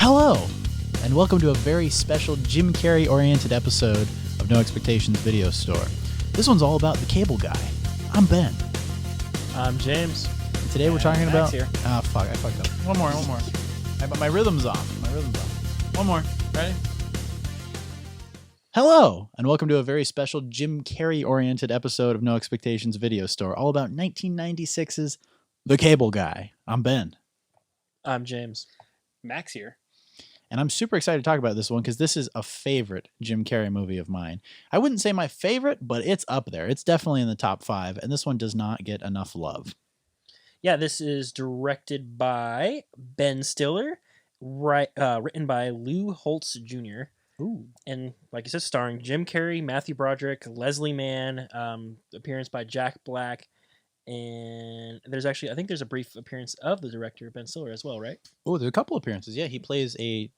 Hello, and welcome to a very special Jim Carrey-oriented episode of No Expectations Video Store. This one's all about the cable guy. I'm Ben. I'm James. And today we're talking about... Here. Ah, fuck, I fucked up. One more. My rhythm's off. One more. Ready? Hello, and welcome to a very special Jim Carrey-oriented episode of No Expectations Video Store, all about 1996's The Cable Guy. I'm Ben. I'm James. Max here. And I'm super excited to talk about this one because this is a favorite Jim Carrey movie of mine. I wouldn't say my favorite, but it's up there. It's definitely in the top 5, and this one does not get enough love. Yeah, this is directed by Ben Stiller, written by Lou Holtz Jr. Ooh. And like you said, starring Jim Carrey, Matthew Broderick, Leslie Mann, appearance by Jack Black, and there's actually, I think there's a brief appearance of the director, Ben Stiller, as well, right? Oh, there's a couple appearances. Yeah, he plays a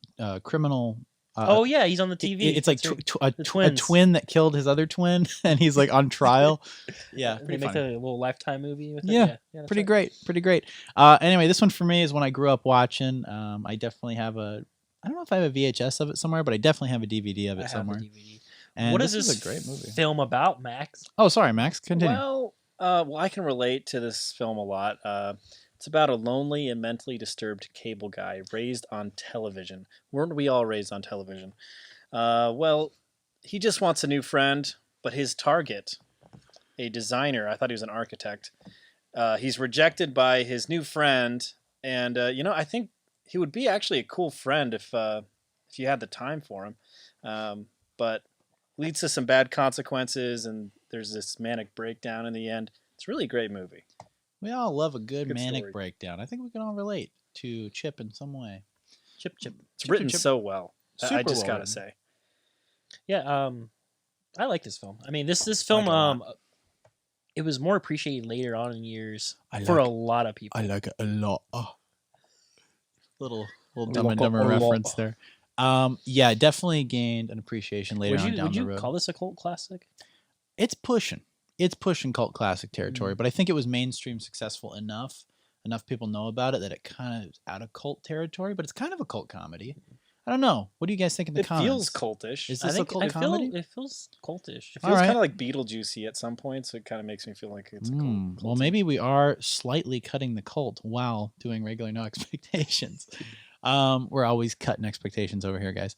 criminal. Oh yeah, he's on the TV. It's like a twin that killed his other twin, and he's like on trial. Yeah, they pretty make funny. a little Lifetime movie with it. Yeah, that's pretty right. great. Anyway, this one for me is one I grew up watching. I definitely have I don't know if I have a VHS of it somewhere, but I definitely have a DVD of it somewhere. I have the DVD. And what is this this is a great movie. film about, Max? Oh, sorry, Max. Continue. Well, I can relate to this film a lot. It's about a lonely and mentally disturbed cable guy raised on television. Weren't we all raised on television? Well, he just wants a new friend, but his target, a designer, I thought he was an architect, he's rejected by his new friend, and I think he would be actually a cool friend if you had the time for him, but leads to some bad consequences, and there's this manic breakdown in the end. It's a really great movie. We all love a good manic story. breakdown. I think we can all relate to Chip in some way. Chip. It's written so well. I just gotta written. say. Yeah, I like this film. I mean, this film, it was more appreciated later on in years for a lot of people. I like it a lot. Oh. Little Dumb and Dumber reference there. Yeah, definitely gained an appreciation later on down the road. Would you call this a cult classic? It's pushing cult classic territory, but I think it was mainstream successful enough people know about it that it kind of is out of cult territory, but it's kind of a cult comedy. I don't know. What do you guys think in the comments? It feels cultish. Is this a cult comedy? It feels cultish. It feels kind of like Beetlejuicy at some point, so it kind of makes me feel like it's a cult. Well, maybe we are slightly cutting the cult while doing regular No Expectations. We're always cutting expectations over here, guys.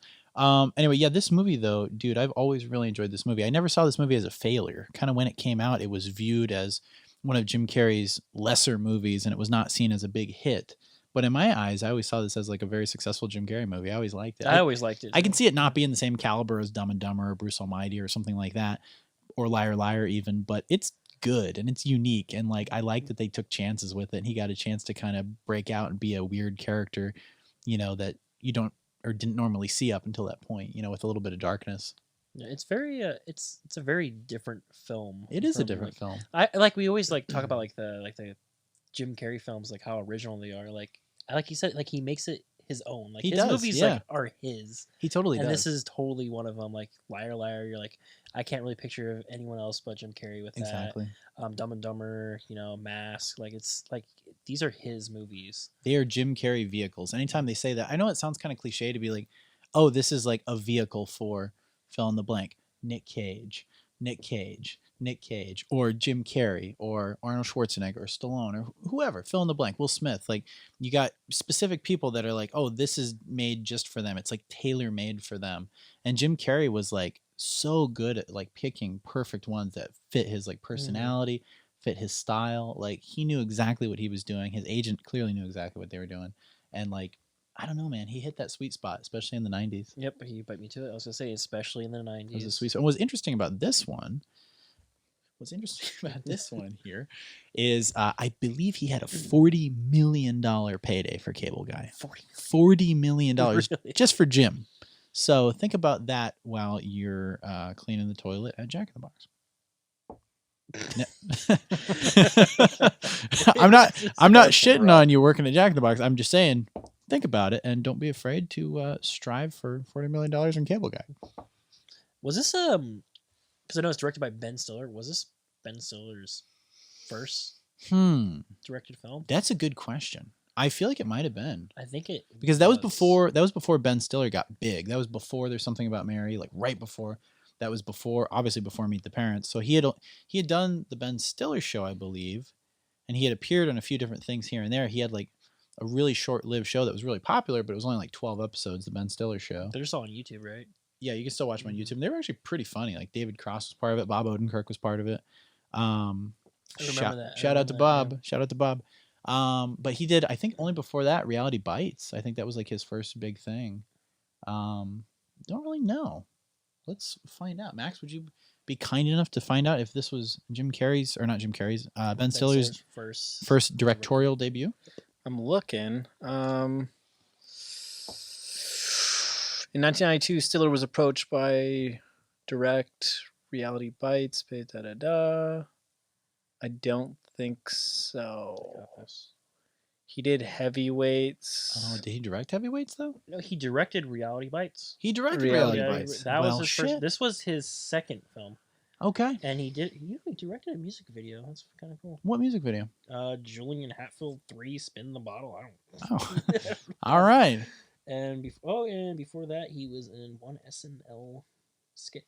Anyway, yeah, this movie though, dude, I've always really enjoyed this movie. I never saw this movie as a failure. Kind of when it came out, it was viewed as one of Jim Carrey's lesser movies, and it was not seen as a big hit. But in my eyes, I always saw this as like a very successful Jim Carrey movie. I always liked it. I always liked it. I can see it not being the same caliber as Dumb and Dumber or Bruce Almighty or something like that, or Liar Liar even, but it's good and it's unique, and like I like that they took chances with it, and he got a chance to kind of break out and be a weird character, that you don't or didn't normally see up until that point, with a little bit of darkness. Yeah, it's very it's a very different film. It is a different film. We always talk about the Jim Carrey films, like how original they are. Like you said, like he makes it his own. Like his movies are his. He totally does. And this is totally one of them. Like Liar Liar, you're like, I can't really picture anyone else but Jim Carrey with exactly. that. Dumb and Dumber, Mask. Like it's like these are his movies. They are Jim Carrey vehicles. Anytime they say that, I know it sounds kind of cliche to be like, oh, this is like a vehicle for fill in the blank. Nick Cage, or Jim Carrey, or Arnold Schwarzenegger, or Stallone, or whoever, fill in the blank, Will Smith. Like, you got specific people that are like, oh, this is made just for them. It's like tailor-made for them. And Jim Carrey was like so good at like picking perfect ones that fit his like personality, fit his style. Like, he knew exactly what he was doing. His agent clearly knew exactly what they were doing. And like, I don't know, man. He hit that sweet spot, especially in the 90s. Yep, he beat me to it. I was going to say, especially in the 90s. It was a sweet spot. And what's interesting about this one here is I believe he had a $40 million payday for Cable Guy. $40 million Really? Just for Jim. So think about that while you're cleaning the toilet at Jack in the Box. I'm not shitting on you working at Jack in the Box. I'm just saying, think about it and don't be afraid to strive for $40 million in Cable Guy. Was this because I know it's directed by Ben Stiller. Was this Ben Stiller's first directed film? That's a good question. I feel like it might have been. I think it Because that was before Ben Stiller got big. That was before There's Something About Mary, like right before. That was before, obviously before Meet the Parents. So he had done the Ben Stiller show, I believe, and he had appeared on a few different things here and there. He had like a really short-lived show that was really popular, but it was only like 12 episodes, the Ben Stiller show. They're just all on YouTube, right? Yeah, you can still watch them on YouTube. And they were actually pretty funny. Like David Cross was part of it. Bob Odenkirk was part of it. I remember that. Shout out to Bob. Shout out to Bob. But he did, I think only before that, Reality Bites. I think that was like his first big thing. Don't really know. Let's find out. Max, would you be kind enough to find out if this was Ben Stiller's first directorial debut? I'm looking. In 1992, Stiller was approached by direct Reality Bites. I don't think so. He did Heavyweights. Oh, did he direct Heavyweights though? No, he directed Reality Bites. He directed Reality Reality Bites. Bites. That was Well, his shit. first. This was his second film, Okay. and he directed a music video. That's kind of cool. What music video? Julian Hatfield 3, Spin the Bottle. I don't. Oh, all right. And before that, he was in one SNL skit.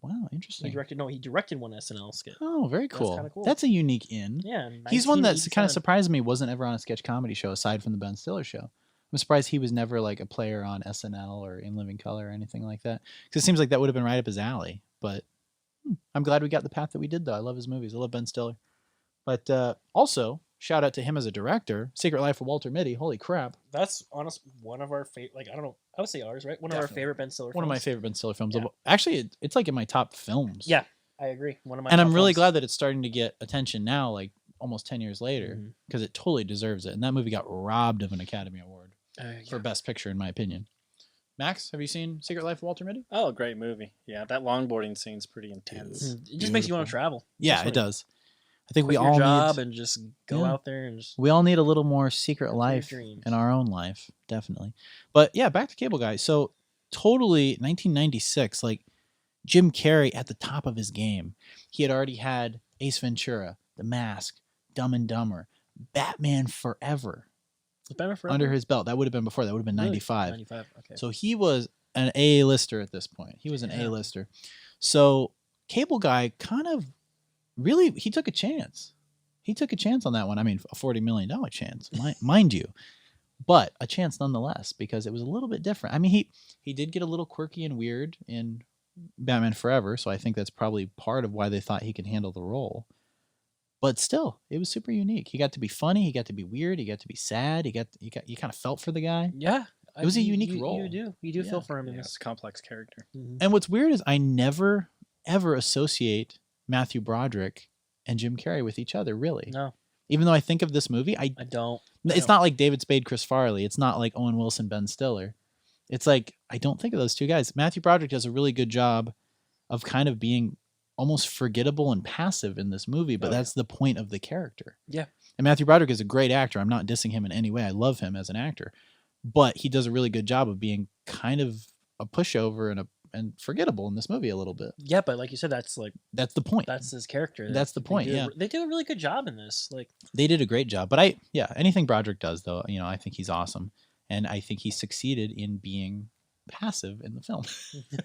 Wow, interesting. He directed one SNL skit. Oh, very That's cool. kinda cool. That's a unique in. Yeah, He's one that's kind of 1987. surprised me wasn't ever on a sketch comedy show aside from the Ben Stiller show. I'm surprised he was never like a player on SNL or In Living Color or anything like that. Because it seems like that would have been right up his alley. But I'm glad we got the path that we did, though. I love his movies. I love Ben Stiller. But also, shout out to him as a director. Secret Life of Walter Mitty. Holy crap. That's honestly one of our favorite. Like, I don't know. I would say ours, right? One of our Definitely. favorite Ben Stiller. One of my films. favorite Ben Stiller films. Yeah. Actually, it's like in my top films. Yeah, I agree. One of my. And I'm top really films. glad that it's starting to get attention now, like almost 10 years later, Mhm. because it totally deserves it. And that movie got robbed of an Academy Award Yeah. for Best Picture, in my opinion. Max, have you seen Secret Life of Walter Mitty? Oh, great movie. Yeah, that longboarding scene's pretty intense. It just makes you want to travel. Yeah, Just it wanna does. I think quit we your all job need and just go Yeah. out there and just. we all need a little more secret Go for your life dreams. in our own life, definitely. But yeah, back to Cable Guy. So totally 1996, like Jim Carrey at the top of his game. He had already had Ace Ventura, The Mask, Dumb and Dumber, Batman Forever Was Batman Forever? under his belt. That would have been before. That would have been Really? 95. 95. Okay. So he was an A-lister at this point. He was an Yeah. A-lister. So Cable Guy kind of really, he took a chance. He took a chance on that one. I mean, a $40 million chance, mind you, but a chance nonetheless, because it was a little bit different. I mean, he did get a little quirky and weird in Batman Forever, so I think that's probably part of why they thought he could handle the role. But still, it was super unique. He got to be funny. He got to be weird. He got to be sad. You kind of felt for the guy. Yeah. It was a unique role. You do Yeah. feel for him in Yeah, this. it's a complex character. Mhm. And what's weird is I never ever associate Matthew Broderick and Jim Carrey with each other, really. No, Even though I think of this movie, I don't. it's not like David Spade, Chris Farley. It's not like Owen Wilson, Ben Stiller. It's like I don't think of those two guys. Matthew Broderick does a really good job of kind of being almost forgettable and passive in this movie, but Oh, yeah. that's the point of the character. Yeah. And Matthew Broderick is a great actor. I'm not dissing him in any way. I love him as an actor. But he does a really good job of being kind of a pushover and forgettable in this movie a little bit. Yeah, but like you said, that's That's the point. that's his character. That's the point, yeah. They do a really good job in this. Like, They did a great job. But anything Broderick does, though, I think he's awesome. And I think he succeeded in being passive in the film,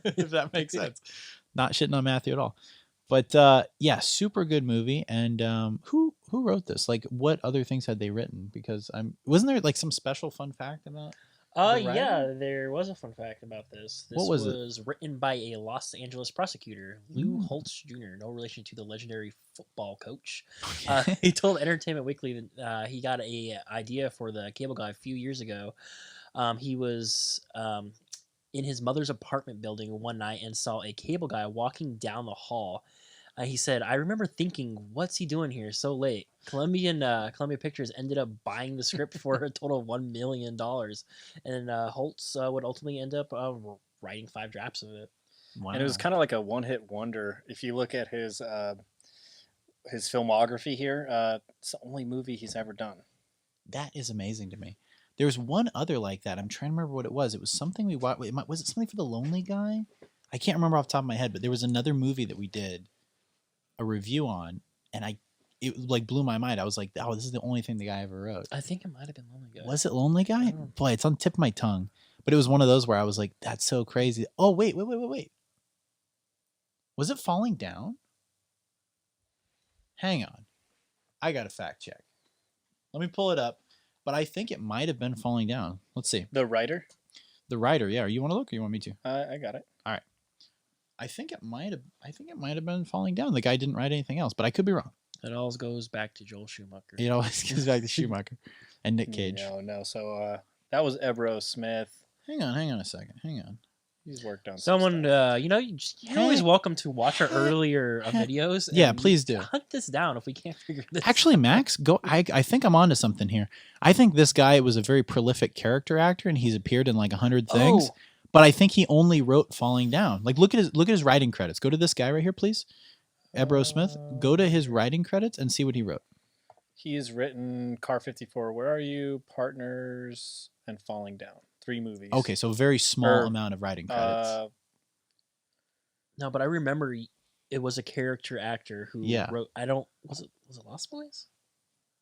if that makes sense. Not shitting on Matthew at all. But super good movie. And who wrote this? Like, what other things had they written? Because wasn't there like some special fun fact about? The writer? yeah, there was a fun fact about this. This What was it? written by a Los Angeles prosecutor, Lou Mm. Holtz Jr., no relation to the legendary football coach. He told Entertainment Weekly that he got a idea for the Cable Guy a few years ago. He was in his mother's apartment building one night and saw a cable guy walking down the hall. He said, "I remember thinking, what's he doing here so late?" Columbia Pictures ended up buying the script for a total of $1 million. And Holtz would ultimately end up writing 5 drafts of it. Wow. And it was kind of like a one-hit wonder. If you look at his filmography here, it's the only movie he's ever done. That is amazing to me. There was one other like that. I'm trying to remember what it was. It was something we watched. Was it something for The Lonely Guy? I can't remember off the top of my head, but there was another movie that we did a review on, and it like blew my mind. I was like, oh, this is the only thing the guy ever wrote. I think it might have been Lonely Guy. Was it Lonely Guy? I don't know. Boy, it's on the tip of my tongue. But it was one of those where I was like, that's so crazy. Oh, wait. Was it Falling Down? Hang on. I got to fact check. Let me pull it up. But I think it might have been Falling Down. Let's see. The writer? The writer, yeah. You want to look or you want me to? I got it. All right. I think it might have been Falling Down. The guy didn't write anything else, but I could be wrong. It always goes back to Joel Schumacher. It always goes back to Schumacher and Nick Cage. No. So that was Ebro Smith. Hang on a second. Hang on. He's worked on Someone, you're always welcome to watch our earlier videos. Yeah, and please do. Hunt this down if we can't figure this Actually, out. Max, go. I think I'm onto something here. I think this guy was a very prolific character actor, and he's appeared in like 100 things. Oh. But I think he only wrote Falling Down. Like, look at his writing credits. Go to this guy right here, please. Ebro Smith. Go to his writing credits and see what he wrote. He has written Car 54, Where Are You, Partners, and Falling Down. 3 movies. Okay, so very small amount of writing credits. No, but I remember it was a character actor who wrote. Was it Lost Boys?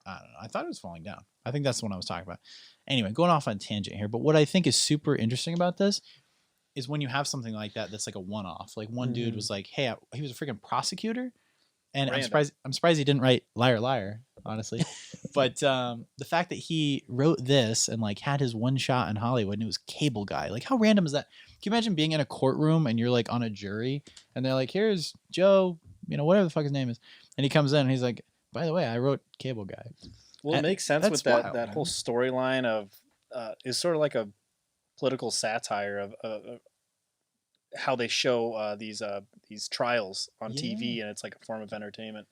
I don't know. I thought it was Falling Down. I think that's the one I was talking about. Anyway, going off on a tangent here. But what I think is super interesting about this is when you have something like that that's like a one-off. Like one dude was like, hey, he was a freaking prosecutor. And I'm surprised he didn't write Liar Liar, honestly. But the fact that he wrote this and like had his one shot in Hollywood and it was Cable Guy. Like how random is that? Can you imagine being in a courtroom and you're like on a jury and they're like, here's Joe, whatever the fuck his name is. And he comes in and he's like, by the way, I wrote Cable Guy. Well, it makes sense with wild, that whole storyline of is sort of like a political satire of how they show these trials on TV, and it's like a form of entertainment.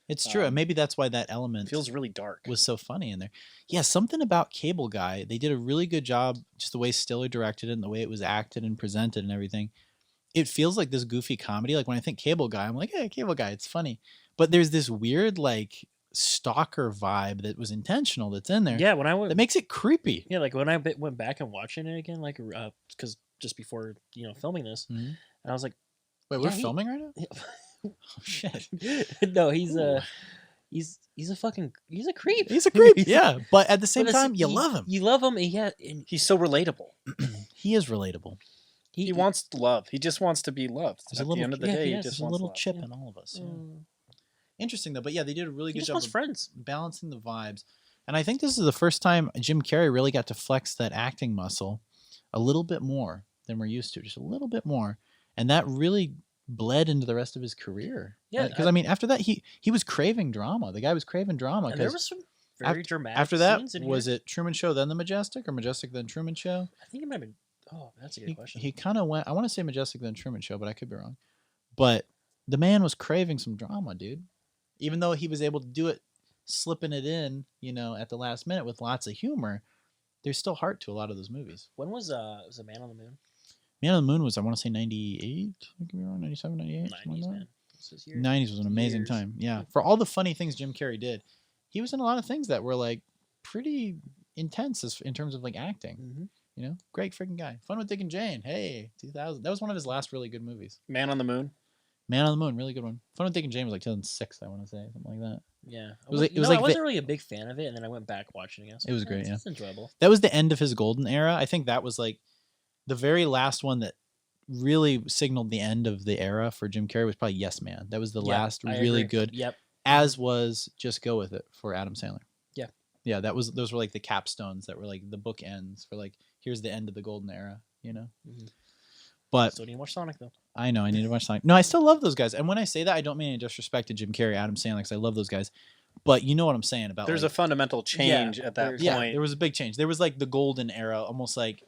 It's true. And maybe that's why that element feels really dark. Was so funny in there. Yeah, something about Cable Guy. They did a really good job, just the way Stiller directed it and the way it was acted and presented and everything. It feels like this goofy comedy. Like when I think Cable Guy, I'm like, hey, Cable Guy, it's funny. But there's this weird like stalker vibe that was intentional that's in there. Yeah, when I went, that makes it creepy. Yeah, like when I went back and watching it again, like because just before filming this, and I was like, wait, we're filming right now? Oh shit! No, he's a creep. He's a creep. Yeah, but at the same time, you love him. You love him. And he's so relatable. He is relatable. He wants love. He just wants to be loved. At the end of the day, he just a wants little love. chip in all of us. Yeah. Interesting though, but yeah, they did a really good job of friends balancing the vibes. And I think this is the first time Jim Carrey really got to flex that acting muscle a little bit more than we're used to, just a little bit more, and that really bled into the rest of his career. Yeah, because I mean, after that, he was craving drama. The guy was craving drama. And there was some very dramatic. After that, scenes in was here. it Truman Show then the Majestic, or Majestic then Truman Show? I think it might have been. Oh, that's a good question. He kind of went. I want to say Majestic then Truman Show, but I could be wrong. But the man was craving some drama, dude. Even though he was able to do it, slipping it in, at the last minute with lots of humor, there's still heart to a lot of those movies. When was a Man on the Moon? Man on the Moon was, I want to say, 98? I could be wrong, 97, 98? 90s, man. 90s was an amazing time. Yeah. For all the funny things Jim Carrey did, he was in a lot of things that were, like, pretty intense in terms of, like, acting. Mm-hmm. Great freaking guy. Fun with Dick and Jane. Hey, 2000. That was one of his last really good movies. Man on the Moon. Man on the Moon, really good one. Fun with Dick and Jane was like 2006, I want to say, something like that. Yeah, it was like I wasn't really a big fan of it, and then I went back watching it. It was great, yeah. It's enjoyable. That was the end of his golden era. I think that was like the very last one that really signaled the end of the era for Jim Carrey was probably Yes Man. That was the last really good. Yep. As was Just Go With It for Adam Sandler. Yeah. Yeah, those were like the capstones that were like the bookends for like here's the end of the golden era. Mm-hmm. But still need to watch Sonic though. I know I need to watch Sonic. No, I still love those guys. And when I say that, I don't mean any disrespect to Jim Carrey, Adam Sandler, because I love those guys. But you know what I'm saying about there's a fundamental change at that point. Yeah, there was a big change. There was like the golden era, almost like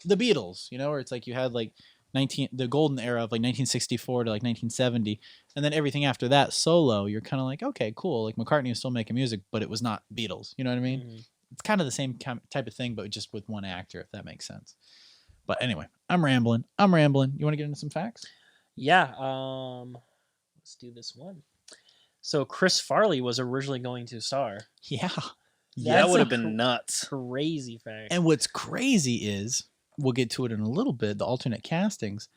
the Beatles, where it's like you had like the golden era of like 1964 to like 1970, and then everything after that solo, you're kind of like, okay, cool. Like McCartney was still making music, but it was not Beatles. You know what I mean? Mm-hmm. It's kind of the same type of thing, but just with one actor, if that makes sense. But anyway, I'm rambling. You want to get into some facts? Yeah. Let's do this one. So Chris Farley was originally going to star. Yeah. That would have been nuts. Crazy fact. And what's crazy is, we'll get to it in a little bit, the alternate castings,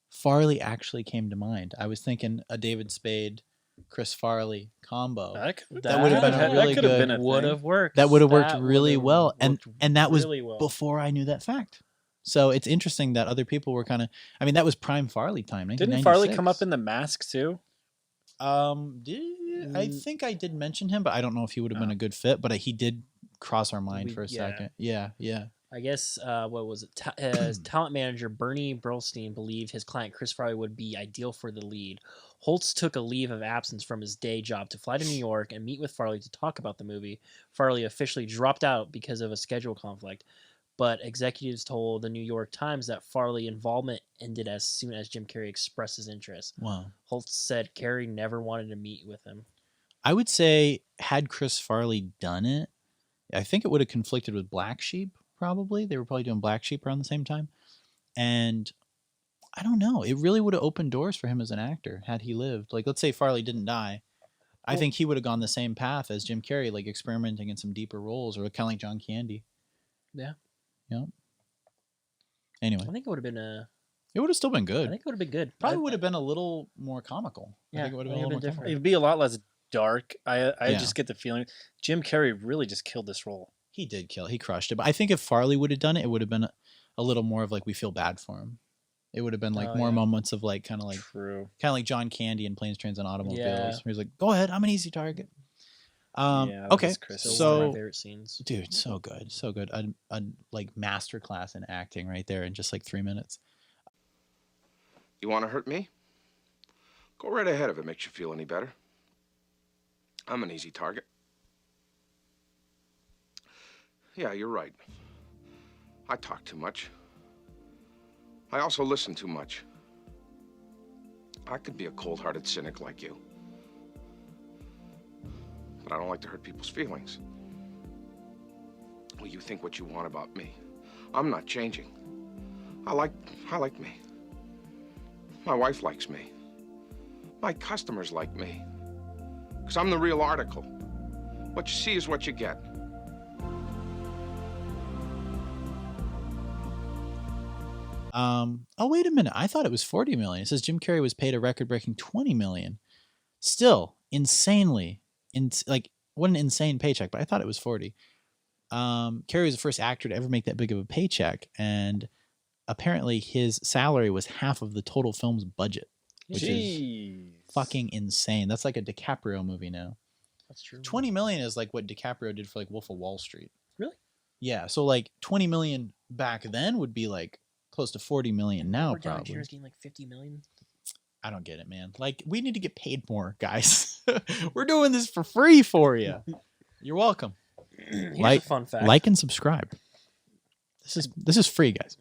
Farley actually came to mind. I was thinking a David Spade Chris Farley combo. That would have been a really could have good- been a would thing. have worked. That would have worked That really would've well, and worked that was really well. before I knew that fact. So it's interesting that other people were kind of. I mean, that was prime Farley time. Didn't Farley 1996. come up in The Mask too? I think I did mention him, but I don't know if he would have been a good fit. But he did cross our mind for a second. Yeah. I guess what was it? His talent manager Bernie Brolstein believed his client Chris Farley would be ideal for the lead. Holtz took a leave of absence from his day job to fly to New York and meet with Farley to talk about the movie. Farley officially dropped out because of a schedule conflict, but executives told the New York Times that Farley involvement ended as soon as Jim Carrey expressed his interest. Wow. Holtz said Carrey never wanted to meet with him. I would say had Chris Farley done it, I think it would have conflicted with Black Sheep. Probably they were probably doing Black Sheep around the same time, and I don't know. It really would have opened doors for him as an actor had he lived. Like, let's say Farley didn't die. I think he would have gone the same path as Jim Carrey, like experimenting in some deeper roles, or kind of like John Candy. Yeah. Yep. Anyway, I think it would have been it would have still been good. I think it would have been good. Probably would have been a little more comical. Yeah, I think it would have it been a would've little been more different. comical. It'd be a lot less dark. I Yeah. just get the feeling Jim Carrey really just killed this role. He did kill. He crushed it. But I think if Farley would have done it, it would have been a little more of like we feel bad for him. It would have been like Oh, more yeah. moments of like kind of True. like John Candy in Planes, Trains, and Automobiles. Yeah. Where he's like, "Go ahead, I'm an easy target." Yeah, that Okay, was Chris. Still one of so my favorite scenes. dude, so good, so good. A like masterclass in acting right there in just like 3 minutes. You want to hurt me? Go right ahead if it makes you feel any better. I'm an easy target. Yeah, you're right. I talk too much. I also listen too much. I could be a cold-hearted cynic like you. But I don't like to hurt people's feelings. Well, you think what you want about me. I'm not changing. I like me. My wife likes me. My customers like me. Because I'm the real article. What you see is what you get. Oh, wait a minute. I thought it was 40 million. It says Jim Carrey was paid a record-breaking 20 million. Still insanely, what an insane paycheck. But I thought it was 40. Carrey was the first actor to ever make that big of a paycheck, and apparently his salary was half of the total film's budget, which is fucking insane. That's like a DiCaprio movie now. That's true. 20 million is like what DiCaprio did for like Wolf of Wall Street. Really? Yeah. So like 20 million back then would be like close to 40 million now, Robert Downey probably. Jr. is getting like 50 million. I don't get it, man. Like, we need to get paid more, guys. We're doing this for free for you. You're welcome. Here's Like- a fun fact. Like and subscribe. This is free, guys.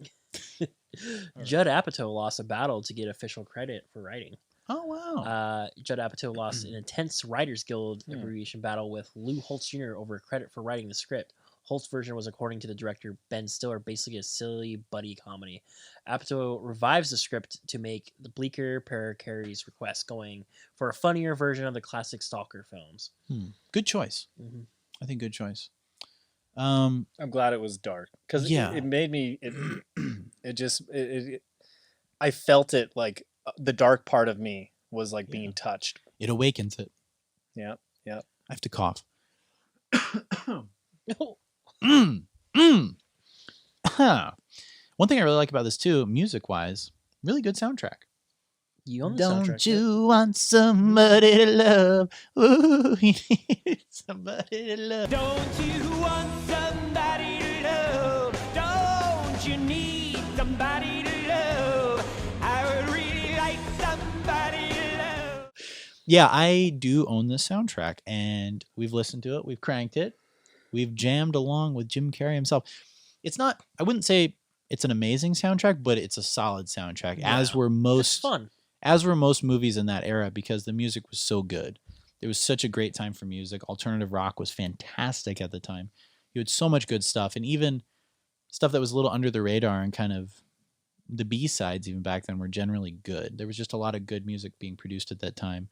Judd Apatow lost a battle to get official credit for writing. Oh wow. Judd Apatow lost an intense Writers Guild abbreviation battle with Lou Holtz Jr. over credit for writing the script. Holt's version was, according to the director Ben Stiller, basically a silly buddy comedy. Apatow revives the script to make the bleaker per Carrey's request, going for a funnier version of the classic Stalker films. Good choice. Mm-hmm. I think good choice. I'm glad it was dark because Yeah. it made me. I felt it like the dark part of me was like being touched. It awakens it. Yeah. I have to cough. No. One thing I really like about this too, music-wise, really good soundtrack. You own the Don't soundtrack. you want somebody to love? Ooh, you need somebody to love. Don't you want somebody to love? Don't you need somebody to love? I would really like somebody to love. Yeah, I do own this soundtrack, and we've listened to it. We've cranked it. We've jammed along with Jim Carrey himself. It's not, I wouldn't say it's an amazing soundtrack, but it's a solid soundtrack, as were It's most fun. as were most movies in that era, because the music was so good. It was such a great time for music. Alternative rock was fantastic at the time. You had so much good stuff, and even stuff that was a little under the radar, and kind of the B-sides even back then were generally good. There was just a lot of good music being produced at that time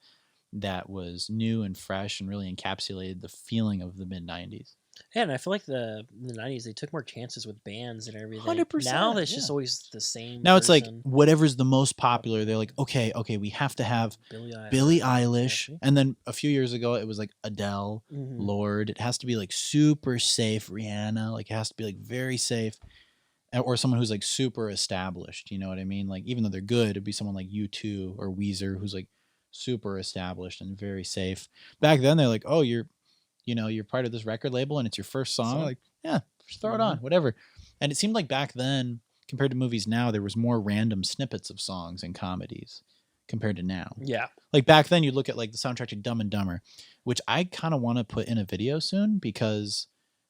that was new and fresh and really encapsulated the feeling of the mid-90s. Yeah, and I feel like in the 90s they took more chances with bands and everything. 100%, Now it's yeah. just always the same. Now it's like person. whatever's the most popular. They're like, okay, we have to have Billie Eilish, Exactly. and then a few years ago it was like Adele, Mhm. Lorde. It has to be like super safe. Rihanna, like it has to be like very safe, or someone who's like super established. You know what I mean? Like even though they're good, it'd be someone like U2 or Weezer who's like super established and very safe. Back then they're like, oh, you're part of this record label and it's your first song. Like, yeah, just throw it on, whatever. And it seemed like back then, compared to movies now, there was more random snippets of songs in comedies compared to now. Yeah. Like back then, you'd look at like the soundtrack to Dumb and Dumber, which I kind of want to put in a video soon because,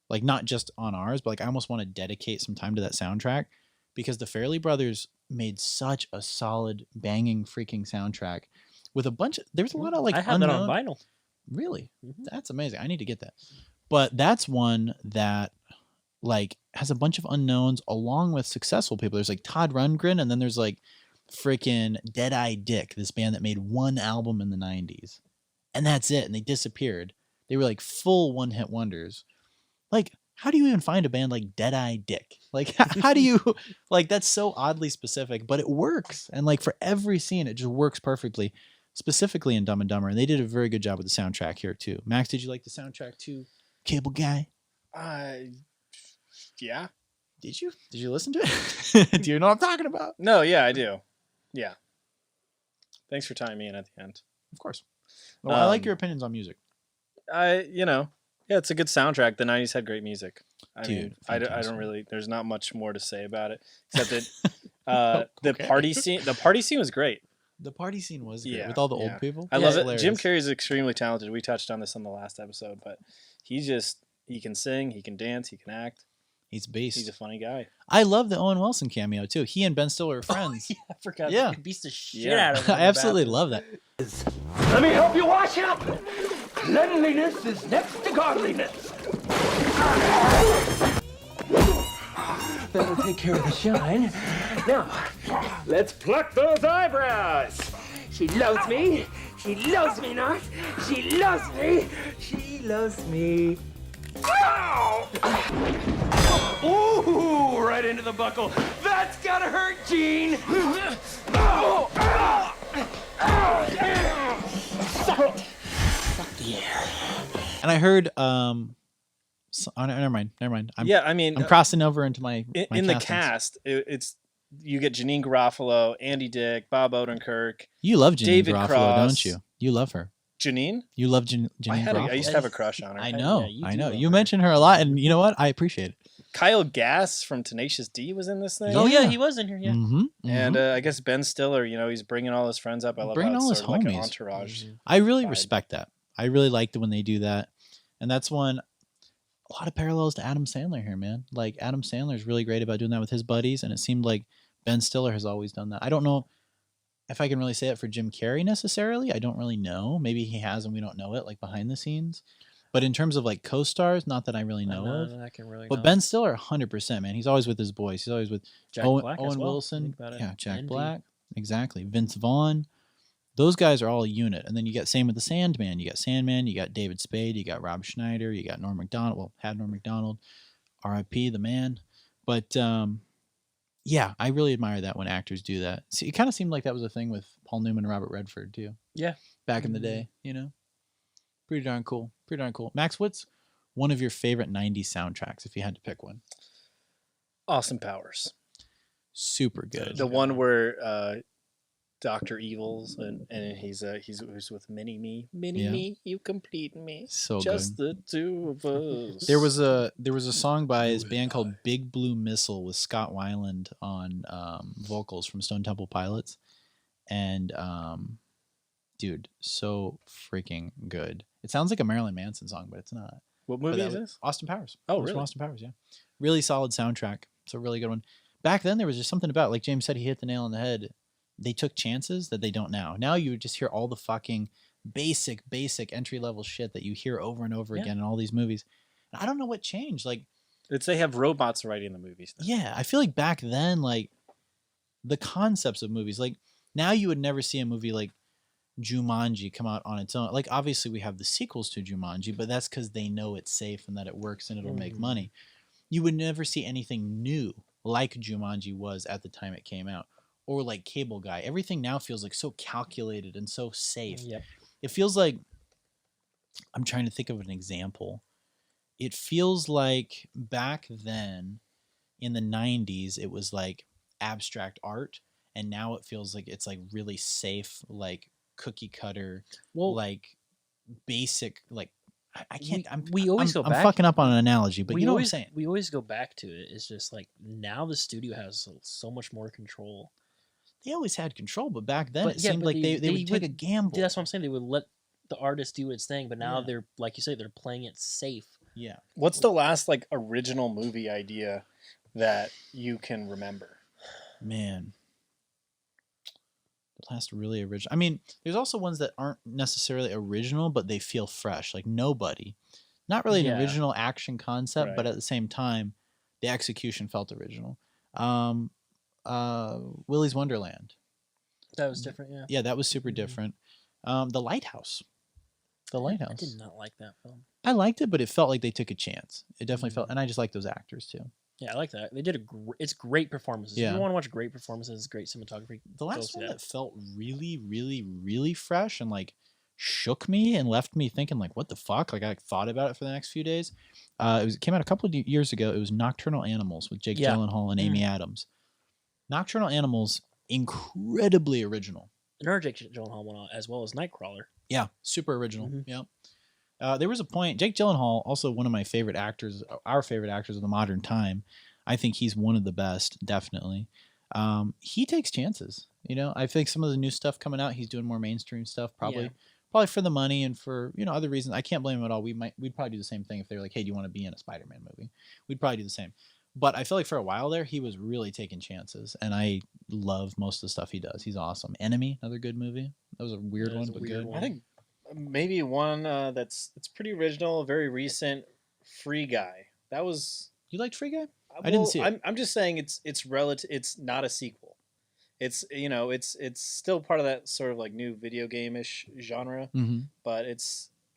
like, not just on ours, but like I almost want to dedicate some time to that soundtrack because the Farrelly brothers made such a solid, banging, freaking soundtrack with a bunch of. There's a lot of like I have unknown. that on vinyl. Really, Mhm. that's amazing. I need to get that. But that's one that like has a bunch of unknowns along with successful people. There's like Todd Rundgren, and then there's like freaking Deadeye Dick, this band that made one album in the 90s. And that's it. And they disappeared. They were like full one-hit wonders. Like, how do you even find a band like Deadeye Dick? Like, how do you like that's so oddly specific, but it works. And like for every scene, it just works perfectly. Specifically in Dumb and Dumber, and they did a very good job with the soundtrack here too. Max, did you like the soundtrack to Cable Guy? Yeah. Did you? Did you listen to it? Do you know what I'm talking about? No, yeah, I do. Yeah. Thanks for tying me in at the end. Of course. Well, I like Um, your opinions on music. Yeah, it's a good soundtrack. The 90s had great music. I Dude, mean, I fantastic. don't really, there's not much more to say about it, except that the Okay. party scene was great. The party scene was great Yeah, with all the yeah. old people. I Yeah, love it's it. Jim hilarious. Carrey is extremely talented. We touched on this on the last episode, but he can sing, he can dance, he can act. He's a beast. He's a funny guy. I love the Owen Wilson cameo too. He and Ben Stiller are friends. Yeah, I forgot. Yeah. He beats the shit Yeah. out of him. I absolutely love that. Let me help you wash up. Cleanliness is next to godliness. That'll take care of the shine. Now, let's pluck those eyebrows. She loves me. She loves me not. She loves me. She loves me. Ow! Ooh, right into the buckle. That's gotta hurt, Gene. Oh, ow! Ow, yeah. Suck it. Suck the air. And I heard never mind. I mean, I'm crossing over into my in the castings. cast, it's you get Janine Garofalo, Andy Dick, Bob Odenkirk, You love Janine David Garofalo, Cross. don't you? You love her. Janine. You love Janine Garofalo. I used to have a crush on her. I know. Yeah, you I do know. love You her. mention her a lot, and you know what? I appreciate it. Kyle Gass from Tenacious D was in this thing. Oh yeah, Yeah. he was in here. Yeah. Mm-hmm. And I guess Ben Stiller, he's bringing all his friends up. I love Bringing how all it's his sort of like an homies. entourage. I really vibe. respect that. I really liked it when they do that. And that's one, a lot of parallels to Adam Sandler here, man. Like Adam Sandler is really great about doing that with his buddies. And it seemed like Ben Stiller has always done that. I don't know if I can really say it for Jim Carrey necessarily. I don't really know. Maybe he has and we don't know it, like behind the scenes. But in terms of like co-stars, not that I really know of. I can really. But Ben Stiller, 100%, man. He's always with his boys. He's always with Jack Owen, Black as Owen well. Wilson. Think about it. Yeah, Jack Envy. Black. Exactly. Vince Vaughn. Those guys are all a unit. And then you got same with the Sandman. You got Sandman. You got David Spade. You got Rob Schneider. You got Norm Macdonald. Well, had Norm Macdonald. R.I.P. the man. But yeah, I really admire that when actors do that. See, it kind of seemed like that was a thing with Paul Newman and Robert Redford too. Yeah. Back in the day, Pretty darn cool. Pretty darn cool. Max, what's one of your favorite 90s soundtracks if you had to pick one? Austin Powers. Super good. The one where Dr. Evil's and he's with Mini Yeah. Me, you complete me. So Just good. the two of us. There was a song by his band called Big Blue Missile with Scott Weiland on vocals from Stone Temple Pilots, and dude, so freaking good. It sounds like a Marilyn Manson song, but it's not. What But movie that is was this? Austin Powers. Oh, It was from really? Austin Powers, yeah. Really solid soundtrack. It's a really good one. Back then, there was just something about, like James said, he hit the nail on the head. They took chances that they don't now. Now you would just hear all the fucking basic entry level shit that you hear over and over Yeah. again in all these movies. And I don't know what changed. Like, They have robots writing the movies now. yeah, I feel like back then, like the concepts of movies, like now you would never see a movie like Jumanji come out on its own. Like, obviously we have the sequels to Jumanji, but that's because they know it's safe and that it works and it'll make money. You would never see anything new like Jumanji was at the time it came out, or like Cable Guy. Everything now feels like so calculated and so safe. Yep. It feels like, I'm trying to think of an example. It feels like back then in the 90s, it was like abstract art. And now it feels like it's like really safe, like cookie cutter, like basic, like I can't. We always go I'm back. fucking up on an analogy, but you know what I'm saying. We always go back to it. It's just like now the studio has so much more control. They always had control, but back then it seemed like they would take a gamble. That's what I'm saying. They would let the artist do its thing, but now they're, like you say, they're playing it safe. Yeah. What's the last like original movie idea that you can remember? Man. The last really original. I mean, there's also ones that aren't necessarily original, but they feel fresh. Like Nobody. Not really an original action concept, but at the same time, the execution felt original. Willy's Wonderland. That was different, yeah. Yeah, that was super different. The Lighthouse. The Lighthouse. I did not like that film. I liked it, but it felt like they took a chance. It definitely felt, and I just like those actors too. Yeah, I like that. They did it's great performances. Yeah. If you want to watch great performances, great cinematography. The last one that felt really, really, really fresh and like shook me and left me thinking like, what the fuck? Like I thought about it for the next few days. It came out a couple of years ago. It was Nocturnal Animals with Jake Gyllenhaal and Amy Adams. Nocturnal Animals, incredibly original. Another Jake Gyllenhaal one as well as Nightcrawler. Yeah, super original. Yeah. There was a point, Jake Gyllenhaal, also one of my favorite actors, our favorite actors of the modern time. I think he's one of the best, definitely. He takes chances. You know, I think some of the new stuff coming out, he's doing more mainstream stuff, probably for the money and for, you know, other reasons. I can't blame him at all. We'd probably do the same thing if they were like, hey, do you want to be in a Spider-Man movie? We'd probably do the same. But I feel like for a while there, he was really taking chances, and I love most of the stuff he does. He's awesome. Enemy, another good movie. That was a weird one, but good. I think maybe one that's pretty original, very recent. Free Guy. That was. You liked Free Guy? I didn't see it. I'm just saying it's relative. It's not a sequel. It's it's still part of that sort of like new video game-ish genre, but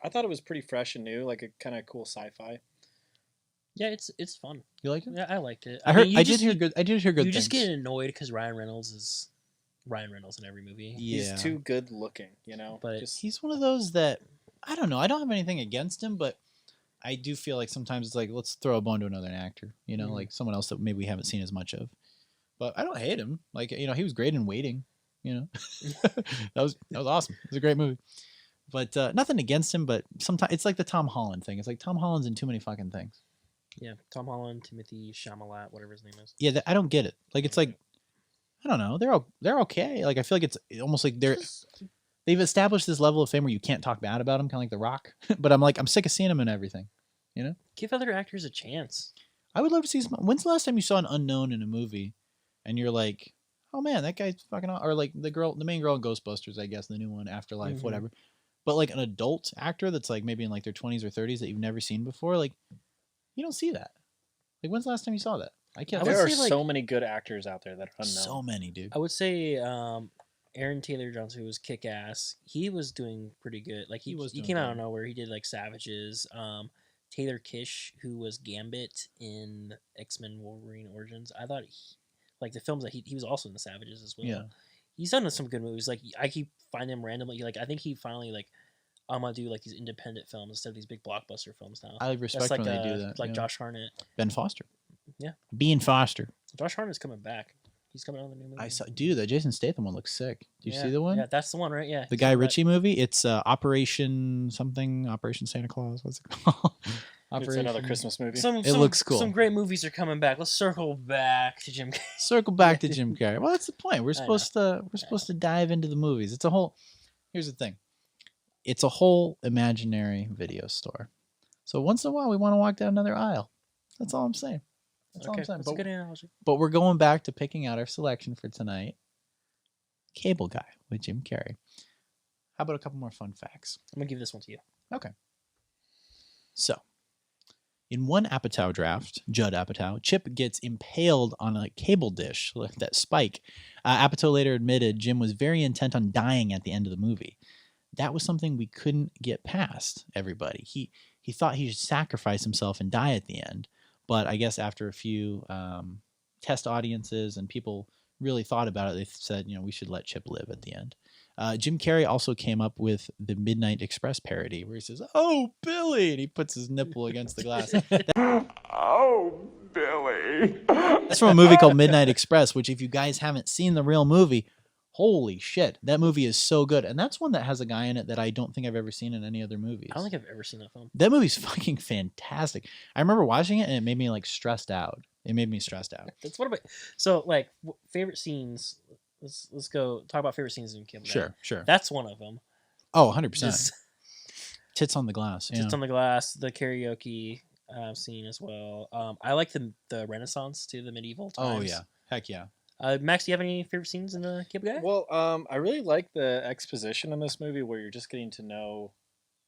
I thought it was pretty fresh and new, like a kind of cool sci-fi. Yeah, it's fun. You liked it? Yeah, I liked it. I did hear good things. You just get annoyed because Ryan Reynolds is Ryan Reynolds in every movie. Yeah. He's too good looking, you know. But he's one of those that I don't know. I don't have anything against him, but I do feel like sometimes it's like let's throw a bone to another actor, you know, like someone else that maybe we haven't seen as much of. But I don't hate him. Like, you know, he was great in Waiting. You know, that was awesome. It was a great movie. But nothing against him. But sometimes it's like the Tom Holland thing. It's like Tom Holland's in too many fucking things. Yeah, Tom Holland, Timothy Chalamet, whatever his name is. Yeah, I don't get it. Like, it's like, I don't know. They're okay. Like, I feel like it's almost like they've established this level of fame where you can't talk bad about them, kind of like The Rock. But I'm sick of seeing them in everything. You know, give other actors a chance. I would love to see some. When's the last time you saw an unknown in a movie, and you're like, oh man, that guy's fucking, or like the main girl in Ghostbusters, I guess, the new one, Afterlife, whatever. But like an adult actor that's like maybe in like their 20s or 30s that you've never seen before, like. You don't see that. Like, when's the last time you saw that? I can't. There are so many good actors out there that are unknown. So many, dude. I would say Aaron Taylor Johnson, who was Kick-Ass, he was doing pretty good. Like he came out of nowhere. He did like Savages. Taylor Kish, who was Gambit in X-Men Wolverine Origins. I thought like the films that he was also in the Savages as well. Yeah. He's done some good movies. Like I keep finding him randomly. Like I think he finally like. I'm gonna do like these independent films instead of these big blockbuster films now. I respect when they do that. Like Josh Hartnett, Ben Foster. Yeah, Ben Foster. Josh Hartnett's coming back. He's coming out of the new movie. I saw, dude. The Jason Statham one looks sick. Do you see the one? Yeah, that's the one, right? Yeah. The Guy Ritchie movie. It's Operation Santa Claus. What's it called? It's another Christmas movie. It looks cool. Some great movies are coming back. Let's circle back to Jim Carrey. Circle back to Jim Carrey. Well, that's the point. We're supposed to dive into the movies. It's a whole. Here's the thing. It's a whole imaginary video store. So once in a while, we want to walk down another aisle. That's all I'm saying. That's all I'm saying. That's a good analogy. But we're going back to picking out our selection for tonight. Cable Guy with Jim Carrey. How about a couple more fun facts? I'm going to give this one to you. Okay. So, In one Apatow draft, Judd Apatow, Chip gets impaled on a cable dish, like that spike. Apatow later admitted Jim was very intent on dying at the end of the movie. That was something we couldn't get past, everybody. He thought he should sacrifice himself and die at the end. But I guess after a few test audiences and people really thought about it, they said, we should let Chip live at the end. Jim Carrey also came up with the Midnight Express parody where he says, "Oh, Billy," and he puts his nipple against the glass. Oh, Billy. That's from a movie called Midnight Express, which if you guys haven't seen the real movie, holy shit, that movie is so good. And that's one that has a guy in it that I don't think I've ever seen in any other movies. I don't think I've ever seen that film. That movie's fucking fantastic. I remember watching it and it made me like stressed out. It made me stressed out. That's what about so like favorite scenes. Let's go talk about favorite scenes in Cable Guy. Sure. That's one of them. Oh, 100%. Just Tits on the glass. Yeah. Tits on the glass, the karaoke scene as well. I like the Renaissance too, the medieval times. Oh yeah, heck yeah. Max, do you have any favorite scenes in the Cable Guy? Well, I really like the exposition in this movie where you're just getting to know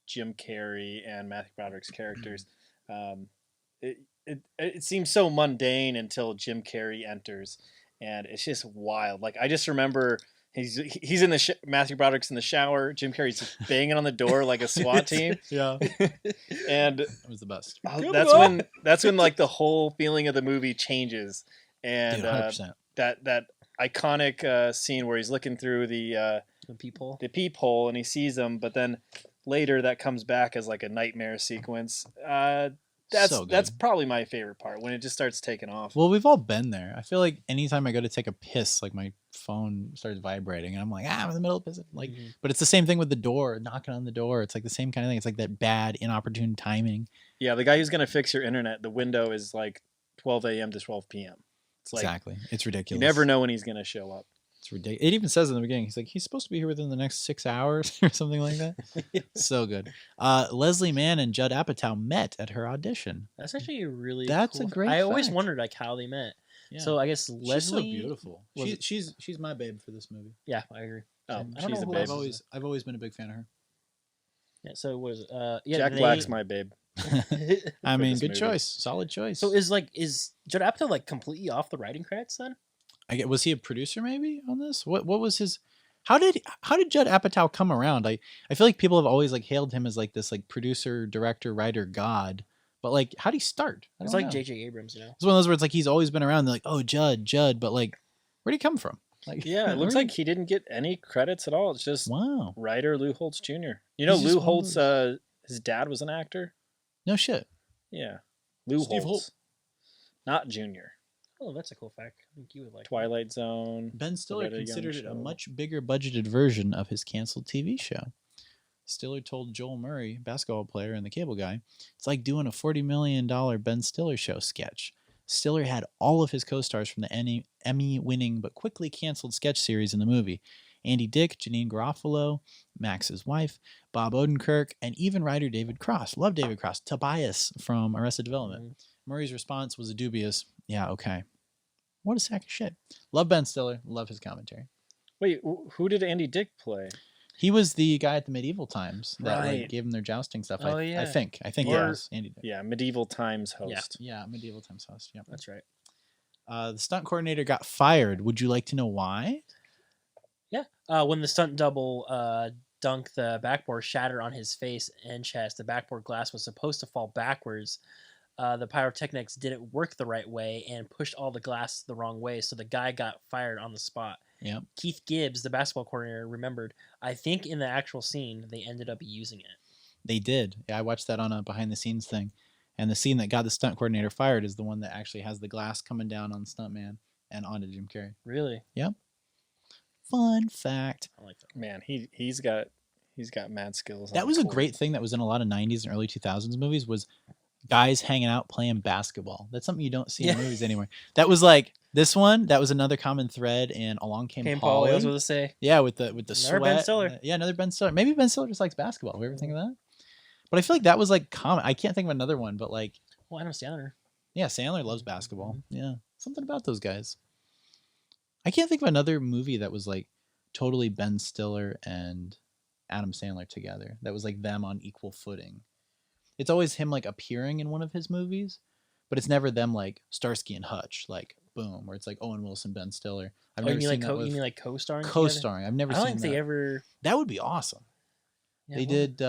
Jim Carrey and Matthew Broderick's characters. It seems so mundane until Jim Carrey enters, and it's just wild. Like I just remember he's in the Matthew Broderick's in the shower. Jim Carrey's banging on the door like a SWAT team. Yeah, and that was the best. That's when like the whole feeling of the movie changes, and Dude, 100%. That iconic scene where he's looking through the peephole and he sees them, but then later that comes back as like a nightmare sequence. That's probably my favorite part when it just starts taking off. Well, we've all been there. I feel like anytime I go to take a piss, like my phone starts vibrating, and I'm like, I'm in the middle of pissing. Like, but it's the same thing with the door, knocking on the door. It's like the same kind of thing. It's like that bad, inopportune timing. Yeah, the guy who's gonna fix your internet, the window is like 12 a.m. to 12 p.m. It's like, exactly. It's ridiculous. You never know when he's gonna show up. It's ridiculous. It even says in the beginning, he's supposed to be here within the next 6 hours or something like that. So good. Leslie Mann and Judd Apatow met at her audition. That's actually a really That's cool a great I always fact. wondered like how they met. Yeah. So I guess Leslie. She's so beautiful. She's my babe for this movie. Yeah, I agree. Oh, I don't she's know a who babe. else I've always been a big fan of her. Yeah. So what is it? Jack Black's my babe. I mean, this good movie. choice. Solid choice. So is Judd Apatow like completely off the writing credits then? Was he a producer maybe on this? What was his? How did Judd Apatow come around? I feel like people have always like hailed him as like this like producer, director, writer god. But like, how did he start? It's like J.J. Abrams, you know. It's one of those where it's like he's always been around. They're like, oh, Judd, but like, where'd he come from? Like, Yeah, it looks like he didn't get any credits at all. It's just wow, writer Lou Holtz Jr. You know, He's just Lou one of Holtz, those- his dad was an actor. no shit. Yeah, Lou Steve Holtz, not Junior. Oh, that's a cool fact. I think you would like. Twilight Zone. Ben Stiller Loretta Young considered it a show. much bigger budgeted version of his canceled TV show. Stiller told Joel Murray, basketball player and the Cable Guy, it's like doing a $40 million Ben Stiller show sketch. Stiller had all of his co-stars from the Emmy-winning but quickly canceled sketch series in the movie. Andy Dick, Janine Garofalo, Max's wife, Bob Odenkirk, and even writer David Cross. Love David Cross. Tobias from Arrested Development. Murray's response was a dubious, yeah, okay. What a sack of shit. Love Ben Stiller. Love his commentary. Wait, who did Andy Dick play? He was the guy at the medieval times that Right. like, gave him their jousting stuff. Oh, I yeah. think it Or- was Andy Dick. Yeah, Medieval Times host. Yeah, medieval times host. Yeah. That's right. The stunt coordinator got fired. Would you like to know why? Yeah. When the stunt double dunked the backboard, shattered on his face and chest, the backboard glass was supposed to fall backwards. The pyrotechnics didn't work the right way and pushed all the glass the wrong way, so the guy got fired on the spot. Yeah. Keith Gibbs, the basketball coordinator, remembered. I think in the actual scene, they ended up using it. They did. Yeah, I watched that on a behind the scenes thing. And the scene that got the stunt coordinator fired is the one that actually has the glass coming down on the stuntman and onto Jim Carrey. Really? Yep. Fun fact. I like that. Man, he's got mad skills. on That the was a court. great thing that was in a lot of 90s and early 2000s movies was guys hanging out playing basketball. That's something you don't see in Yeah. movies anymore. That was like this one. That was another common thread in Along Came Paul, I was Polly. going to say. Yeah, with the Another sweat. Ben Stiller. Yeah, another Ben Stiller. Maybe Ben Stiller just likes basketball. Have you ever think of that? But I feel like that was like common. I can't think of another one, but like, Well, Adam Sandler. yeah, Sandler loves basketball. Yeah, something about those guys. I can't think of another movie that was like totally Ben Stiller and Adam Sandler together. That was like them on equal footing. It's always him like appearing in one of his movies, but it's never them like Starsky and Hutch, like boom, where it's like Owen Wilson, Ben Stiller. I've Oh, never you mean seen like that with you mean like co-starring? together? co-starring. I've never I don't seen think that. they ever. That would be awesome. Yeah, They what- did.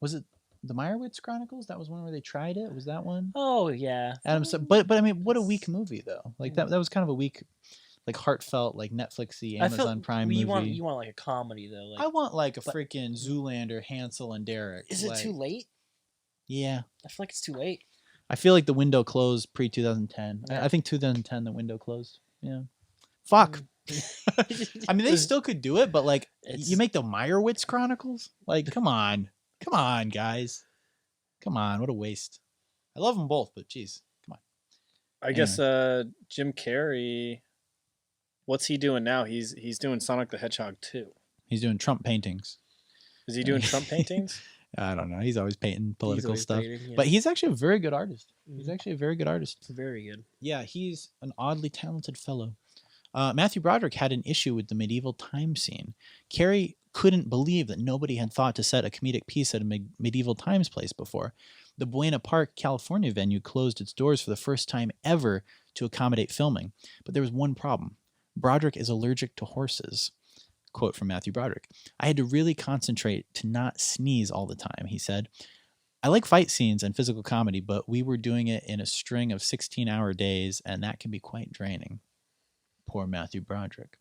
Was it the Meyerowitz Chronicles? That was one where they tried it. Was that one? Oh yeah. But I mean, what a weak movie though. Like that was kind of a weak, like heartfelt, like Netflixy, I feel Amazon Prime you movie. want like a comedy though. Like, I want like a but- freaking Zoolander, Hansel and Derek. is it like, too late? Yeah, I feel like it's too late. I feel like the window closed pre 2010. Yeah. I think 2010 the window closed. Yeah. Fuck. I mean, they still could do it, but like It's- you make the Meyerowitz Chronicles. Like, come on, guys, come on. What a waste. I love them both, but geez, come on. I guess Jim Carrey. What's he doing now? He's doing Sonic the Hedgehog 2. He's doing Trump paintings. Is he doing Trump paintings? I don't know. He's always painting political always stuff. painting, yeah. But he's actually a very good artist. He's Mhm. actually a very good artist. It's very good. Yeah, he's an oddly talented fellow. Matthew Broderick had an issue with the medieval time scene. Carey couldn't believe that nobody had thought to set a comedic piece at a medieval times place before. The Buena Park, California venue closed its doors for the first time ever to accommodate filming. But there was one problem. Broderick is allergic to horses. Quote from Matthew Broderick. I had to really concentrate to not sneeze all the time, he said. I like fight scenes and physical comedy, but we were doing it in a string of 16-hour days, and that can be quite draining. Poor Matthew Broderick.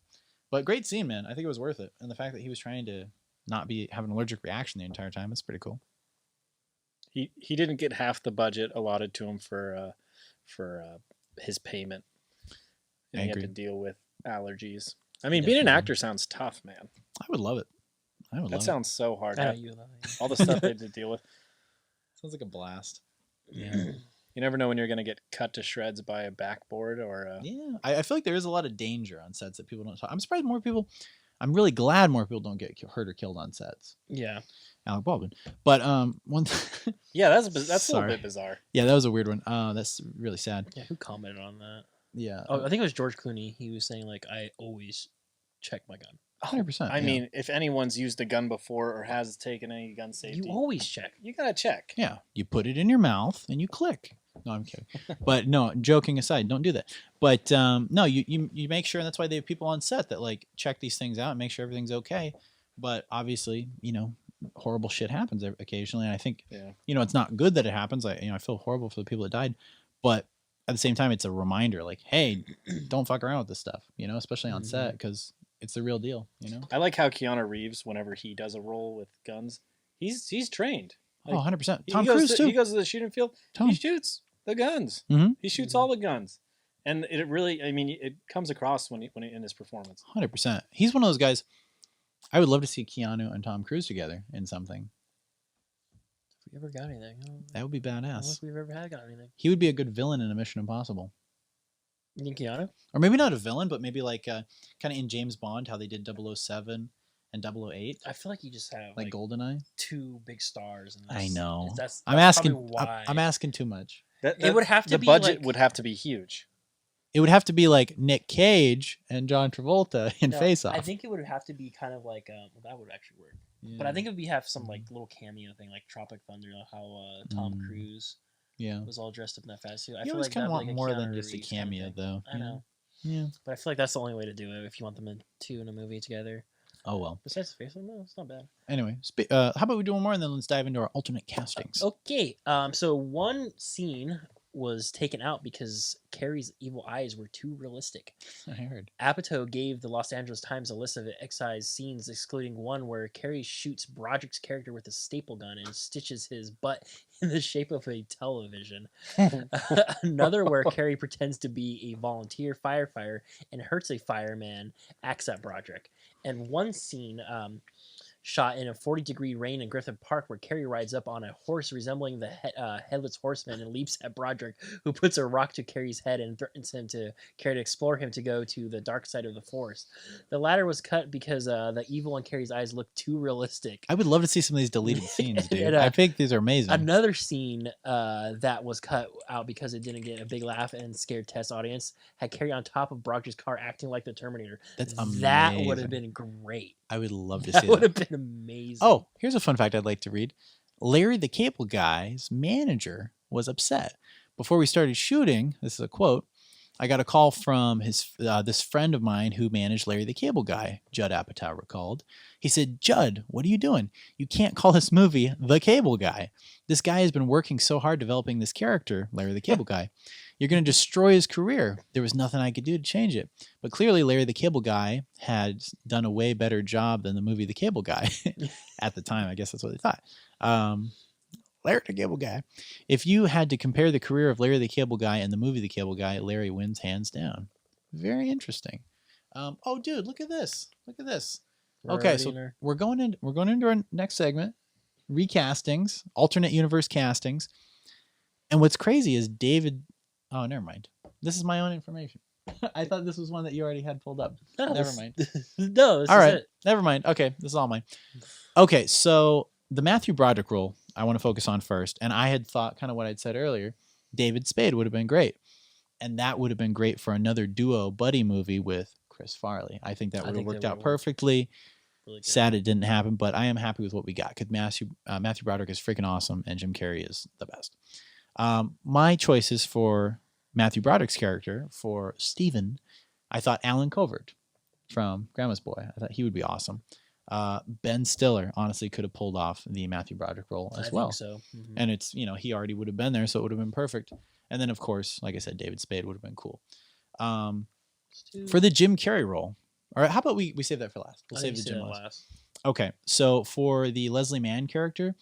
But great scene, man. I think it was worth it. And the fact that he was trying to not have an allergic reaction the entire time, that's pretty cool. He didn't get half the budget allotted to him for his payment. And he had to Agreed. deal with allergies. I mean, being an Definitely. actor sounds tough, man. I would love it. I would That love sounds so hard. I know you love it. All the stuff they had to deal with. it. Sounds like a blast. Yeah. You never know when you're going to get cut to shreds by a backboard or a... Yeah. I feel like there is a lot of danger on sets that people don't talk. I'm surprised more people... I'm really glad more people don't get hurt or killed on sets. Yeah. Alec Baldwin. But one... Yeah, that's a little Sorry. bit bizarre. Yeah, that was a weird one. That's really sad. Yeah. Who commented on that? Yeah. Oh, I think it was George Clooney. He was saying like, I always check my gun. 100%. I mean, if anyone's used a gun before or has taken any gun safety, You always check. you got to check. yeah, you put it in your mouth and you click. No, I'm kidding. But no, joking aside, don't do that. But no, you make sure, and that's why they have people on set that like check these things out and make sure everything's okay. But obviously, horrible shit happens occasionally, and I think Yeah. it's not good that it happens. I feel horrible for the people that died, but at the same time, it's a reminder, like, hey, don't fuck around with this stuff, especially on set, because it's the real deal, I like how Keanu Reeves, whenever he does a role with guns, he's trained. Oh, 100%. He Tom goes Cruise to, too. He goes to the shooting field. Tom. He shoots the guns. Mhm. He shoots all the guns, and it really, I mean, it comes across when in his performance. 100%. He's one of those guys. I would love to see Keanu and Tom Cruise together in something. If we ever got anything, I don't know. That would be I don't know badass. if we've ever had got anything. He would be a good villain in a Mission Impossible. You think Keanu? Or maybe not a villain, but maybe like kind of in James Bond, how they did 007 and 008, I feel like you just have like GoldenEye. two big stars. In this. I know. That's I'm probably asking. why. I'm asking too much. It would have to the be budget like- would have to be huge. It would have to be like Nick Cage and John Travolta in No, Face Off. I think it would have to be kind of like well, that would actually work. But I think it would have some like little cameo thing, like Tropic Thunder, how Tom Mm. Cruise yeah. was all dressed up in that fast suit. I You feel always like kind of that'd want be like a more Keanu than just a Reeves kind of cameo, thing. though. I know, Yeah. but I feel like that's the only way to do it if you want them two in a movie together. Oh well. Besides the face, no, it's not bad. Anyway, how about we do one more and then let's dive into our alternate castings. Okay, so one scene was taken out because Carrie's evil eyes were too realistic. I heard. Apatow gave the Los Angeles Times a list of excised scenes, excluding one where Carrey shoots Broderick's character with a staple gun and stitches his butt in the shape of a television. Another where Carrey pretends to be a volunteer firefighter and hurts a fireman, acts at Broderick. And one scene shot in a 40-degree rain in Griffith Park where Carrey rides up on a horse resembling the headless horseman and leaps at Broderick, who puts a rock to Carrey's head and threatens him to explore him to go to the dark side of the force. The latter was cut because the evil in Carrey's eyes looked too realistic. I would love to see some of these deleted scenes, dude. And, I think these are amazing. Another scene that was cut out because it didn't get a big laugh and scared Tess audience had Carrey on top of Broderick's car acting like the Terminator. That's That would amazing. have been great. I would love to That see would that. have been amazing. Oh, here's a fun fact I'd like to read. Larry the Cable Guy's manager was upset. Before we started shooting, this is a quote, I got a call from this friend of mine who managed Larry the Cable Guy, Judd Apatow recalled. He said, Judd, what are you doing? You can't call this movie The Cable Guy. This guy has been working so hard developing this character, Larry the Cable Guy. You're going to destroy his career. There was nothing I could do to change it. But clearly, Larry the Cable Guy had done a way better job than the movie The Cable Guy at the time. I guess that's what they thought. Larry the Cable Guy. If you had to compare the career of Larry the Cable Guy and the movie The Cable Guy, Larry wins hands down. Very interesting. Oh, dude, look at this. Look at this. Okay, so we're going into our next segment, recastings, alternate universe castings. And what's crazy is David. Oh, never mind. This is my own information. I thought this was one that you already had pulled up. No, Never mind. No, this all is right. it. Never mind. Okay, this is all mine. Okay, so the Matthew Broderick role I want to focus on first. And I had thought kind of what I'd said earlier. David Spade would have been great. And that would have been great for another duo buddy movie with Chris Farley. I think that would have worked out perfectly. Really sad it didn't happen, but I am happy with what we got because Matthew Broderick is freaking awesome and Jim Carrey is the best. My choices for Matthew Broderick's character for Stephen, I thought Alan Covert from Grandma's Boy. I thought he would be awesome. Ben Stiller honestly could have pulled off the Matthew Broderick role as well. I think so. Mm-hmm. And it's, he already would have been there, so it would have been perfect. And then, of course, like I said, David Spade would have been cool. For the Jim Carrey role, all right, how about we save that for last? We'll save the Jim last. Okay, so for the Leslie Mann character,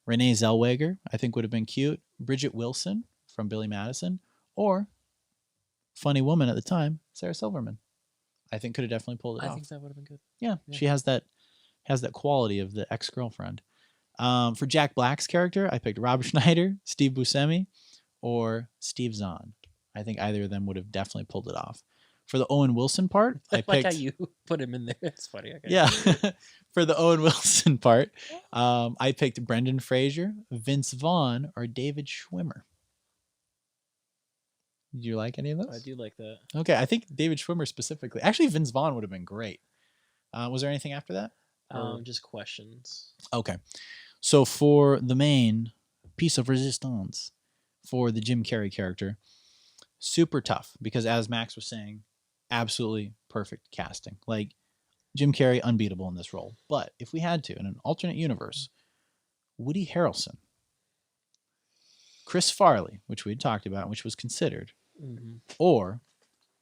Renee Zellweger, I think would have been cute. Bridget Wilson from Billy Madison, or funny woman at the time, Sarah Silverman. I think could have definitely pulled it off. I think that would have been good. Yeah, she has that quality of the ex-girlfriend. For Jack Black's character, I picked Rob Schneider, Steve Buscemi, or Steve Zahn. I think either of them would have definitely pulled it off. For the Owen Wilson part, I picked... like how you put him in there. It's funny. Okay. Yeah. For the Owen Wilson part, I picked Brendan Fraser, Vince Vaughn, or David Schwimmer. Did you like any of those? I do like that. Okay, I think David Schwimmer specifically. Actually, Vince Vaughn would have been great. Was there anything after that? Just questions. Okay. So for the main piece of resistance for the Jim Carrey character, super tough because as Max was saying, absolutely perfect casting. Like Jim Carrey, unbeatable in this role. But if we had to, in an alternate universe, Woody Harrelson, Chris Farley, which we had talked about, which was considered, or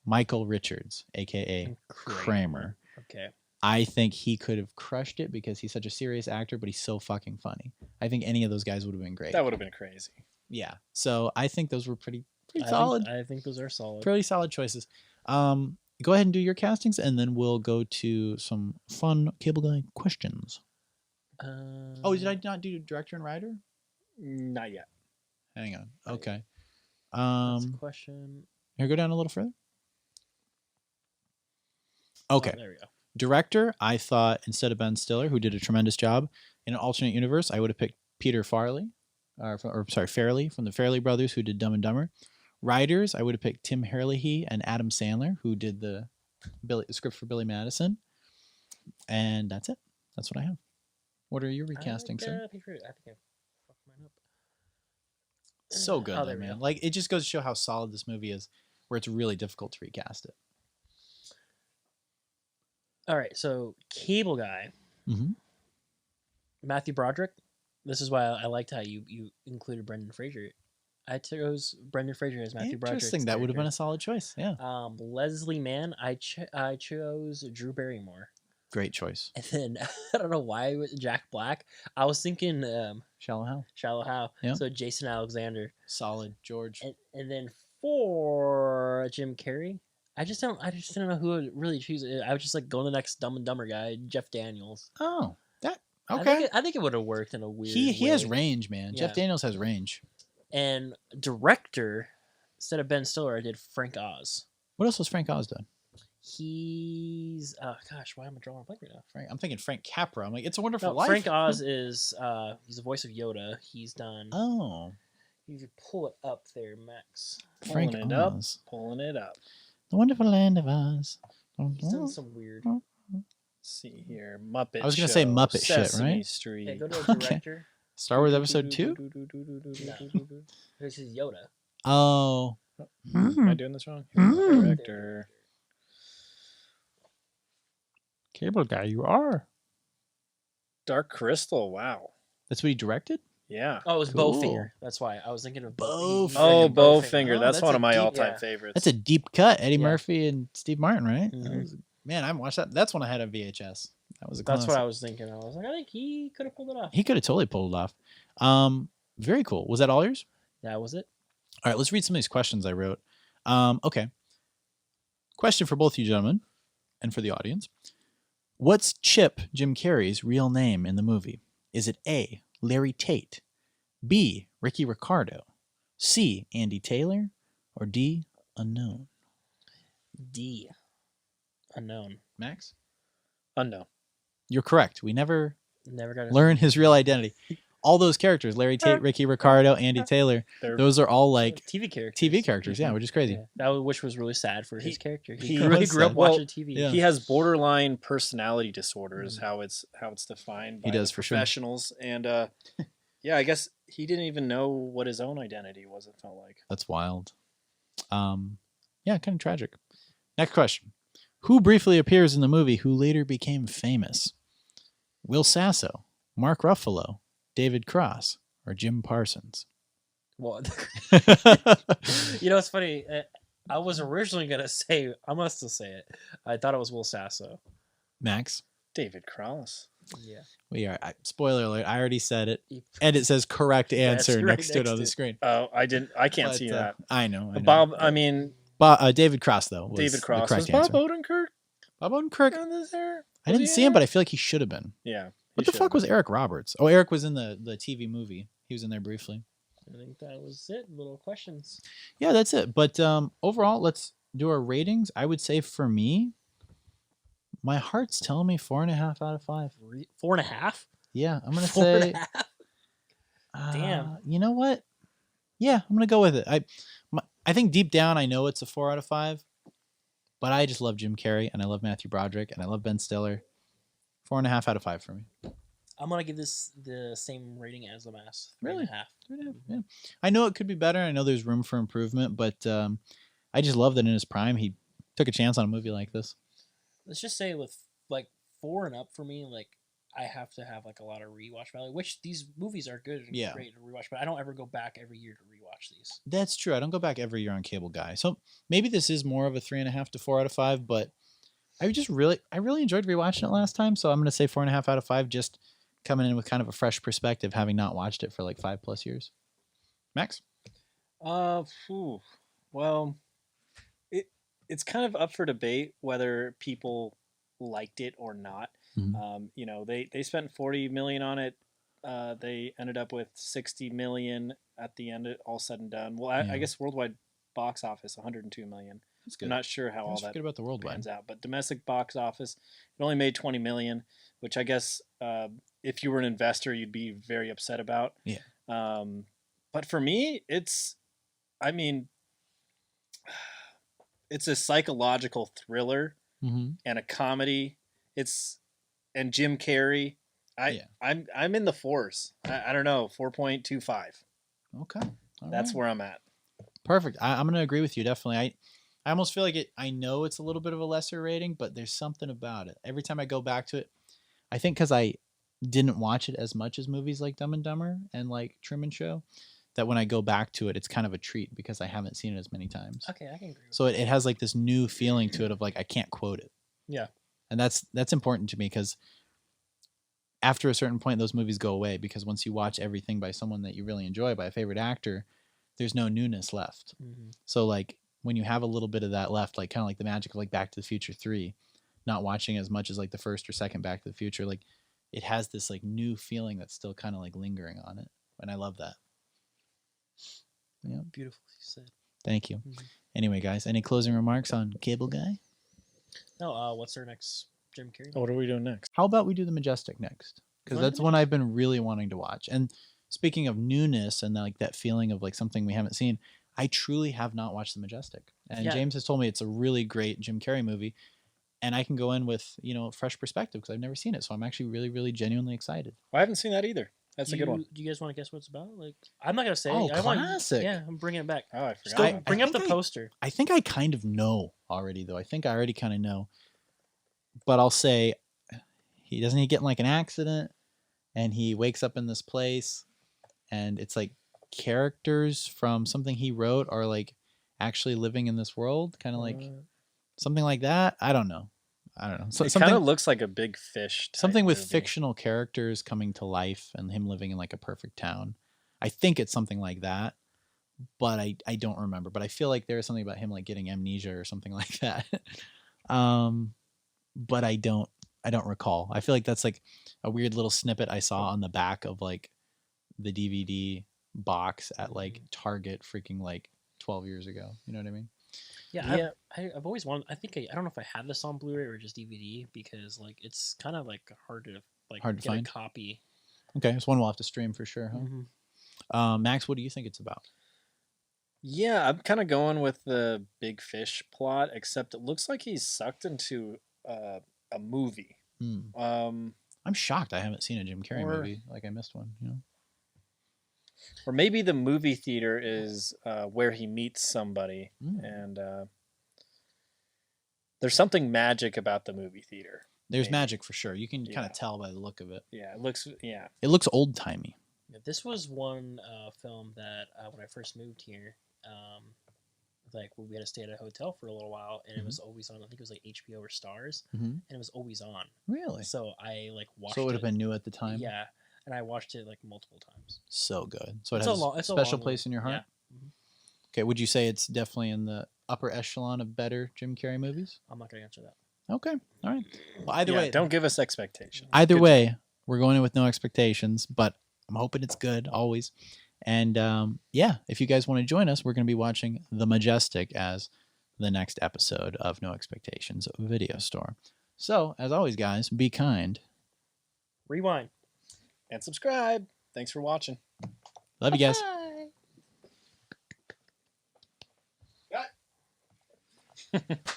Michael Richards, a.k.a. Kramer. Okay. I think he could have crushed it because he's such a serious actor, but he's so fucking funny. I think any of those guys would have been great. That would have been crazy. Yeah. So I think those were pretty solid. I think those are solid. Pretty solid choices. Go ahead and do your castings, and then we'll go to some fun Cable Guy questions. Oh, did I not do director and writer? Not yet. Hang on. Okay. That's a question. Here, go down a little further. Okay. Oh, there we go. Director, I thought instead of Ben Stiller, who did a tremendous job in an alternate universe, I would have picked Peter Farley, Farrelly from the Farrelly brothers, who did Dumb and Dumber. Writers, I would have picked Tim Herlihy and Adam Sandler, who did the script for Billy Madison. And that's it. That's what I have. What are your recasting, sir? I think I fucked mine up. So good, though, man. Like, it just goes to show how solid this movie is, where it's really difficult to recast it. All right, so Cable Guy, Matthew Broderick. This is why I liked how you included Brendan Fraser. I chose Brendan Fraser as Matthew Broderick. Interesting. That would have been a solid choice. Yeah. Leslie Mann. I chose Drew Barrymore. Great choice. And then I don't know why with Jack Black. I was thinking Shallow Hal. Yeah. So Jason Alexander. Solid, George. And then for Jim Carrey, I just don't know who would really choose. I was just like going to the next Dumb and Dumber guy, Jeff Daniels. Oh, that okay. I think it would have worked in a weird. He way. has range, man. Yeah. Jeff Daniels has range. And director, instead of Ben Stiller, I did Frank Oz. What else has Frank Oz done? He's why am I drawing a blank right now? I'm thinking Frank Capra. I'm like, It's a Wonderful Life. Frank Oz is he's the voice of Yoda. He's done. Oh. You could pull it up there, Max. Frank Oz. Pulling it up. The Wonderful Land of Oz. He's done some weird. Let's see here. Muppet. I was gonna say Muppet Sesame shit, right? Street. Yeah, go to a director. Star Wars Episode 2? This is Yoda. Oh. Am I doing this wrong? Director. Cable Guy, you are. Dark Crystal. Wow. That's what he directed? Yeah. Oh, it was Cool. Bowfinger. That's why I was thinking of Bowfinger. Oh, Bowfinger. Bowfinger. Oh, That's that's one a of my deep- all-time yeah. favorites. That's a deep cut. Eddie Yeah. Murphy and Steve Martin, right? Mhm. That was, man, I haven't watched that. That's one I had on VHS. That was a That's classic. what I was thinking. I was like, I think he could have pulled it off. He could have totally pulled it off. Very cool. Was that all yours? That was it. All right, let's read some of these questions I wrote. Okay. Question for both you gentlemen and for the audience. What's Chip, Jim Carrey's real name in the movie? Is it A, Larry Tate, B, Ricky Ricardo, C, Andy Taylor, or D, unknown? D. Unknown. Max? Unknown. You're correct. We never Never got learn his real identity. All those characters, Larry Tate, Ricky Ricardo, Andy Taylor, They're- those are all like TV characters. TV characters, yeah, which is crazy. Yeah. That which was really sad for his character. he He really was grew up sad. Well, watching TV. yeah. He has borderline personality disorder, is how it's defined by He does, the for sure. professionals. And yeah, I guess he didn't even know what his own identity was. It felt like. That's wild. Yeah, kind of tragic. Next question. Who briefly appears in the movie who later became famous? Will Sasso, Mark Ruffalo, David Cross, or Jim Parsons? Well, it's funny. I was originally gonna say, I must still say it. I thought it was Will Sasso. Max? David Cross. Yeah. We are. Spoiler alert, I already said it. And it says correct answer right next to it next on to the it. screen. Oh, I can't But, see that. I know. Bob. I mean, David Cross, though. Was David the Cross. correct Was Bob answer. Odenkirk Bob Odenkirk. on this there? I didn't see him, but I feel like he should have been. Yeah. What the fuck was Eric Roberts? Oh, Eric was in the TV movie. He was in there briefly. I think that was it. Little questions. Yeah, that's it. But overall, let's do our ratings. I would say for me, my heart's telling me 4.5 out of 5. 4.5. Yeah, I'm gonna Four say. and a half? Damn. You know what? Yeah, I'm gonna go with it. I think deep down I know it's a 4 out of 5, but I just love Jim Carrey and I love Matthew Broderick and I love Ben Stiller. 4.5 out of 5 for me. I'm gonna give this the same rating as the Mask. Really? 3.5. 3.5, yeah. I know it could be better. I know there's room for improvement, but I just love that in his prime he took a chance on a movie like this. Let's just say with like 4 and up for me, like I have to have like a lot of rewatch value. Which these movies are good and Yeah. great to rewatch, but I don't ever go back every year to rewatch these. That's true. I don't go back every year on Cable Guy, so maybe this is more of a 3.5 to 4 out of 5. But I really enjoyed rewatching it last time, so I'm gonna say 4.5 out of 5. Just coming in with kind of a fresh perspective, having not watched it for like 5+ years. Max? Well, it's kind of up for debate whether people liked it or not. Mhm. They spent $40 million on it. They ended up with $60 million at the end, all said and done. Well, Yeah. I guess worldwide box office $102 million. That's I'm not sure how all that forget about the worldwide. pans out, but domestic box office, it only made $20 million, which I guess if you were an investor, you'd be very upset about. Yeah. But for me, it's a psychological thriller Mm-hmm. and a comedy. And Jim Carrey. I'm in the 4s. I don't know, 4.25. Okay. All That's right. where I'm at. Perfect. I'm going to agree with you, definitely. I almost feel like I know it's a little bit of a lesser rating, but there's something about it. Every time I go back to it, I think because I didn't watch it as much as movies like Dumb and Dumber and like Truman Show, that when I go back to it, it's kind of a treat because I haven't seen it as many times. Okay, I can agree with So it has like this new feeling to it of like, I can't quote it. Yeah. And that's important to me because after a certain point, those movies go away because once you watch everything by someone that you really enjoy, by a favorite actor, there's no newness left. Mm-hmm. So like when you have a little bit of that left, like kind of like the magic of like Back to the Future 3, not watching as much as like the first or second Back to the Future, like it has this like new feeling that's still kind of like lingering on it. And I love that. Yeah. Beautiful, you said. Thank you. Mhm. Anyway, guys, any closing remarks on Cable Guy? No, what's our next Jim Carrey? What are we doing next? How about we do The Majestic next? Because Wanna that's do one I've been really wanting to watch. And speaking of newness and like that feeling of like something we haven't seen, I truly have not watched The Majestic. And Yeah. James has told me it's a really great Jim Carrey movie. And I can go in with, fresh perspective because I've never seen it. So I'm actually really, really genuinely excited. I haven't seen that either. That's a good one. Do you guys want to guess what it's about? Like, I'm not gonna say. Oh, I want, classic. yeah, I'm bringing it back. Oh, I Just forgot. go, I bring up the think I- poster. I think I kind of know already, though. I think I already kind of know. But I'll say, doesn't he get in like an accident, and he wakes up in this place, and it's like characters from something he wrote are like actually living in this world, kind of like something like that. I don't know. So, It something kind of looks like a Big Fish. Type something with movie. fictional characters coming to life and him living in like a perfect town. I think it's something like that, but I don't remember. But I feel like there is something about him like getting amnesia or something like that. But I don't recall. I feel like that's like a weird little snippet I saw on the back of like the DVD box at like Target freaking like 12 years ago. You know what I mean? Yeah, I've always wanted. I don't know if I have this on Blu-ray or just DVD because like it's kind of like hard to Hard to get find? a copy. Okay, it's one we'll have to stream for sure. Huh? Mhm. Max, what do you think it's about? Yeah, I'm kind of going with the Big Fish plot, except it looks like he's sucked into a movie. I'm shocked I haven't seen a Jim Carrey Or- movie. Like I missed one. You know? Or maybe the movie theater is where he meets somebody, and there's something magic about the movie theater. There's Maybe. magic for sure. You can kind Yeah. of tell by the look of it. Yeah, it looks. Yeah, It looks old timey. Yeah, this was one film that when I first moved here, like we had to stay at a hotel for a little while, and it was always on. I think it was like HBO or Stars, and it was always on. Really? So I like watched. So it would have been new at the time. Yeah, and I watched it like multiple times. So good. So it It's has a a special long place one. in your heart. Yeah. Mhm. Okay. Would you say it's definitely in the upper echelon of better Jim Carrey movies? I'm not gonna answer that. Okay. All right. Well, either Yeah, way, don't give us expectations. either Good way, we're going in with no expectations, but I'm hoping it's good always. And yeah, if you guys want to join us, we're going to be watching The Majestic as the next episode of No Expectations Video Store. So, as always, guys, be kind. Rewind. And subscribe. Thanks for watching. Love you guys.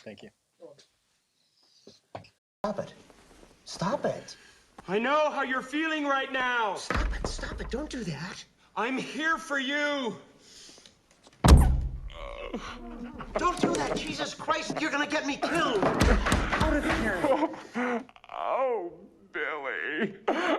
Thank you. Stop it. Stop it. I know how you're feeling right now. Stop it. Stop it. Don't do that. I'm here for you. Don't do that. Jesus Christ, you're gonna get me killed. Out of here. Oh, Billy.